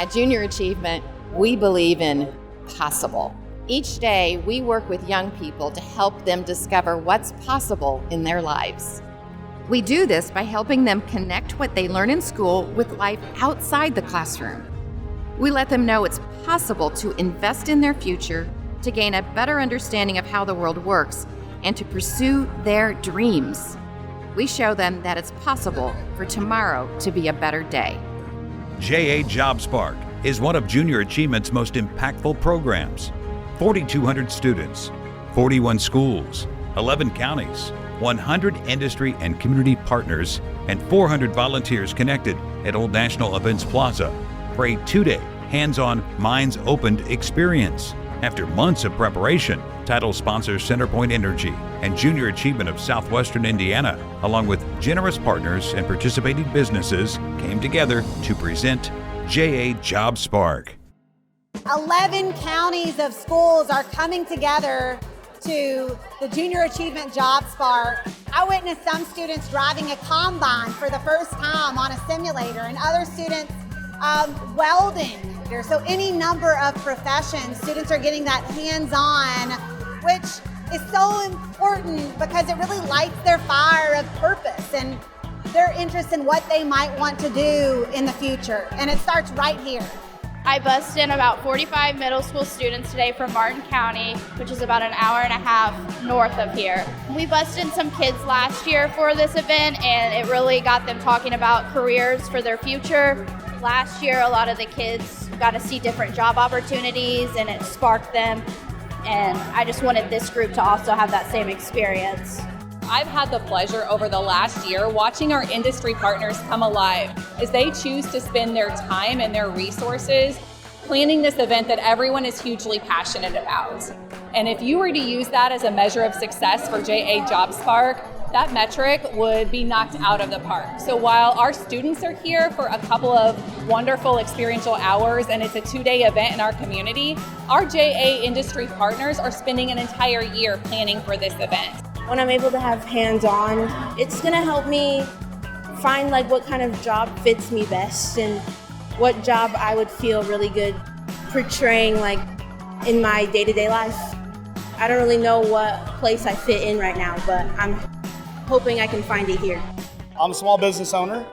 At Junior Achievement, we believe in possible. Each day, we work with young people to help them discover what's possible in their lives. We do this by helping them connect what they learn in school with life outside the classroom. We let them know it's possible to invest in their future, to gain a better understanding of how the world works, and to pursue their dreams. We show them that it's possible for tomorrow to be a better day. JA JobSpark is one of Junior Achievement's most impactful programs. 4,200 students, 41 schools, 11 counties, 100 industry and community partners, and 400 volunteers connected at Old National Events Plaza for a 2-day hands-on, minds-opened experience. After months of preparation, title sponsors CenterPoint Energy and Junior Achievement of Southwestern Indiana, along with generous partners and participating businesses, came together to present JA JobSpark. 11 counties of schools are coming together to the Junior Achievement JobSpark. I witnessed some students driving a combine for the first time on a simulator, and other students welding. So any number of professions, students are getting that hands-on, which is so important because it really lights their fire of purpose and their interest in what they might want to do in the future. And it starts right here. I bussed in about 45 middle school students today from Martin County, which is about an hour and a half north of here. We bussed in some kids last year for this event, and it really got them talking about careers for their future. Last year, a lot of the kids got to see different job opportunities, and it sparked them. And I just wanted this group to also have that same experience. I've had the pleasure over the last year watching our industry partners come alive as they choose to spend their time and their resources planning this event that everyone is hugely passionate about. And if you were to use that as a measure of success for JA JobSpark, that metric would be knocked out of the park. So while our students are here for a couple of wonderful experiential hours and it's a 2-day event in our community, our JA industry partners are spending an entire year planning for this event. When I'm able to have hands-on, it's gonna help me find what kind of job fits me best and what job I would feel really good portraying in my day-to-day life. I don't really know what place I fit in right now, but I'm hoping I can find it here. I'm a small business owner.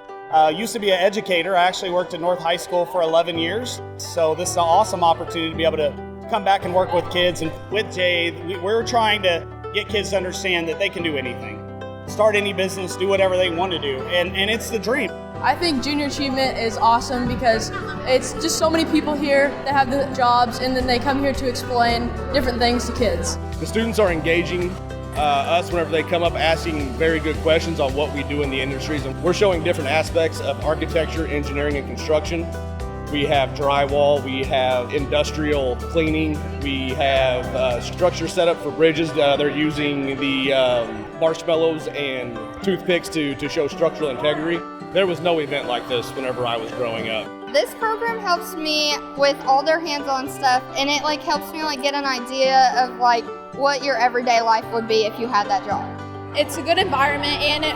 Used to be an educator. I actually worked at North High School for 11 years. So this is an awesome opportunity to be able to come back and work with kids. And with JA, we're trying to get kids to understand that they can do anything. Start any business, do whatever they want to do. And it's the dream. I think Junior Achievement is awesome because it's just so many people here that have the jobs, and then they come here to explain different things to kids. The students are engaging us whenever they come up asking very good questions on what we do in the industries. And we're showing different aspects of architecture, engineering, and construction. We have drywall, we have industrial cleaning, we have structure set up for bridges. They're using the marshmallows and toothpicks to show structural integrity. There was no event like this whenever I was growing up. This program helps me with all their hands-on stuff, and it helps me get an idea of what your everyday life would be if you had that job. It's a good environment, and it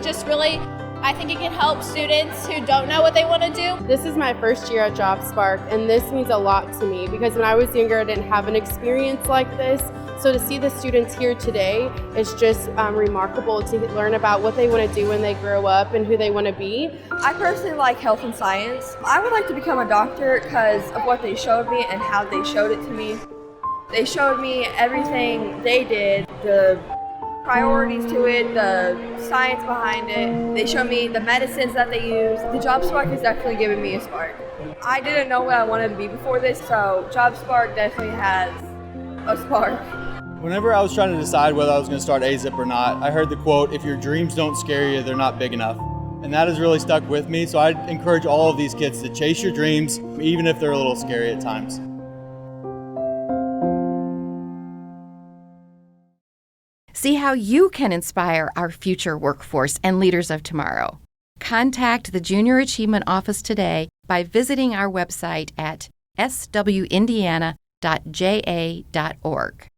just really, I think it can help students who don't know what they want to do. This is my first year at JobSpark, and this means a lot to me because when I was younger, I didn't have an experience like this. So to see the students here today is just remarkable to learn about what they want to do when they grow up and who they want to be. I personally like health and science. I would like to become a doctor because of what they showed me and how they showed it to me. They showed me everything they did, the priorities to it, the science behind it. They showed me the medicines that they use. The JobSpark has definitely given me a spark. I didn't know what I wanted to be before this, so JobSpark definitely has a spark. Whenever I was trying to decide whether I was going to start AZIP or not, I heard the quote, "If your dreams don't scare you, they're not big enough." And that has really stuck with me, so I encourage all of these kids to chase your dreams, even if they're a little scary at times. See how you can inspire our future workforce and leaders of tomorrow. Contact the Junior Achievement Office today by visiting our website at swindiana.ja.org.